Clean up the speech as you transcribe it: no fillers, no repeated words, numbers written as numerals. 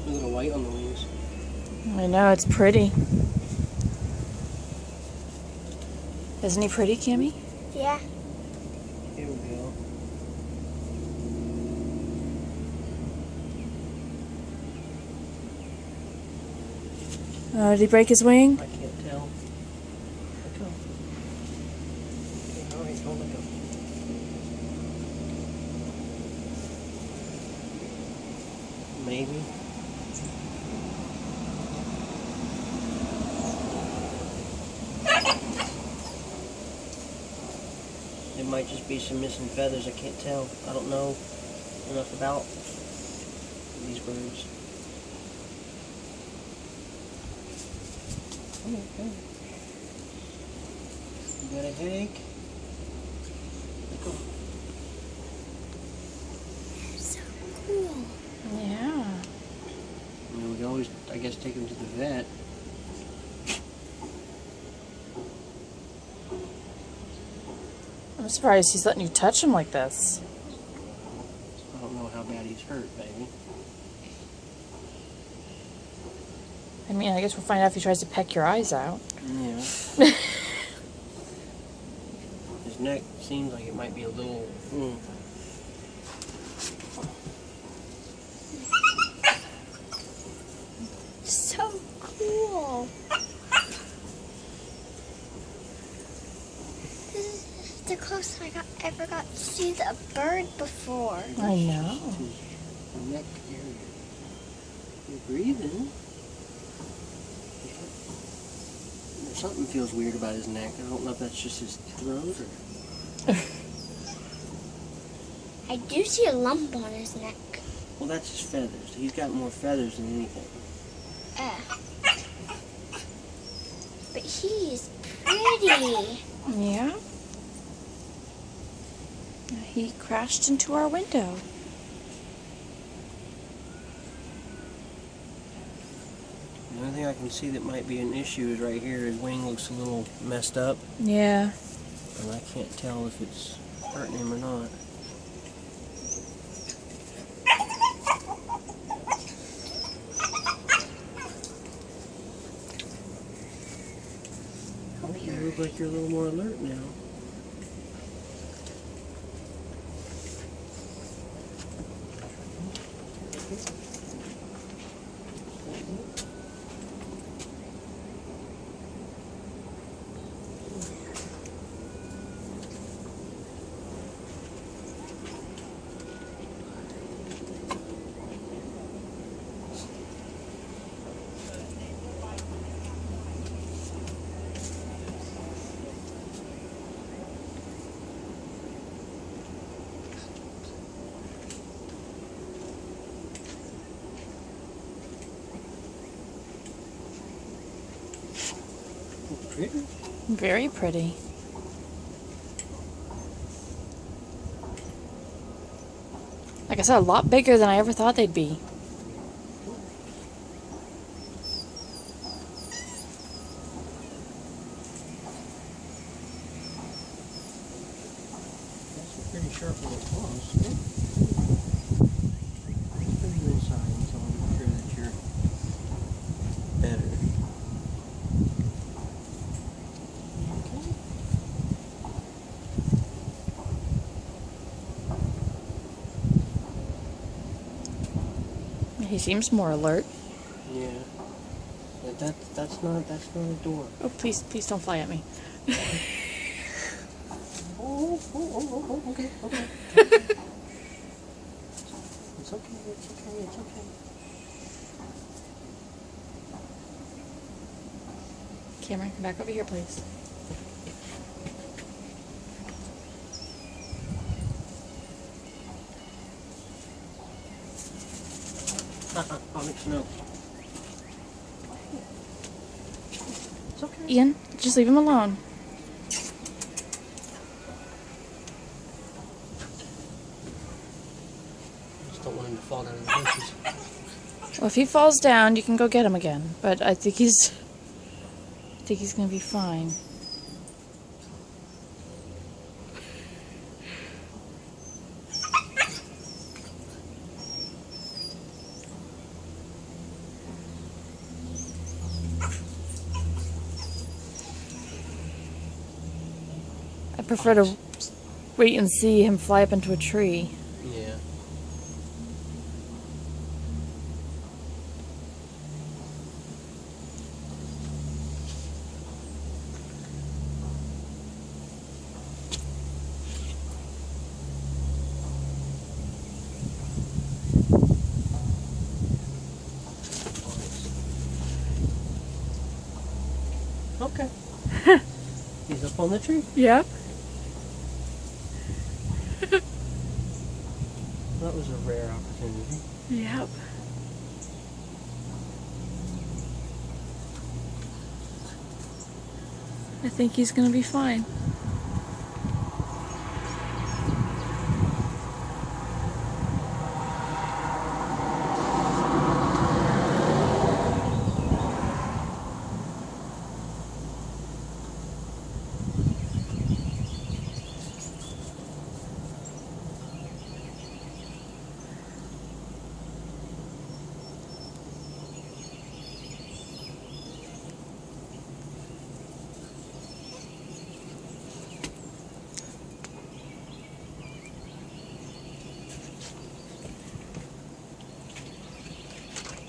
A little white on the wings. I know, it's pretty. Isn't he pretty, Kimmy? Yeah. Here we go. Oh, did he break his wing? I can't tell. Let go. Okay, alright, don't let go. Maybe. It might just be some missing feathers, I can't tell. I don't know enough about these birds. Okay. You got a headache? Let go. So cool. Yeah. I mean, we can always, I guess, take him to the vet. I'm surprised he's letting you touch him like this. I don't know how bad he's hurt, baby. I mean, I guess we'll find out if he tries to peck your eyes out. Yeah. His neck seems like it might be a little... So cool. This is the closest I ever got to see a bird before. I know. His neck area. You're breathing. Something feels weird about his neck. I don't know if that's just his throat or... I do see a lump on his neck. Well, that's his feathers. He's got more feathers than anything. But he's pretty. Yeah. He crashed into our window. The only thing I can see that might be an issue is right here. His wing looks a little messed up, Yeah. and I can't tell if it's hurting him or not. You look like you're a little more alert now. Pretty. Very pretty. Like I said, a lot bigger than I ever thought they'd be. That's pretty sharp little claws. It's pretty good sign, so I'm sure that you're better. He seems more alert. Yeah. But that's not a door. Oh, please don't fly at me. Okay. It's okay. Cameron, come back over here, please. I'll let you know. It's okay. Ian, just leave him alone. Just don't want him to fall down in the bushes. Well, if he falls down, you can go get him again. But I think he's gonna be fine. prefer to wait and see him fly up into a tree. Yeah. Okay. He's up on the tree. Yep. That was a rare opportunity. Yep. I think he's gonna be fine.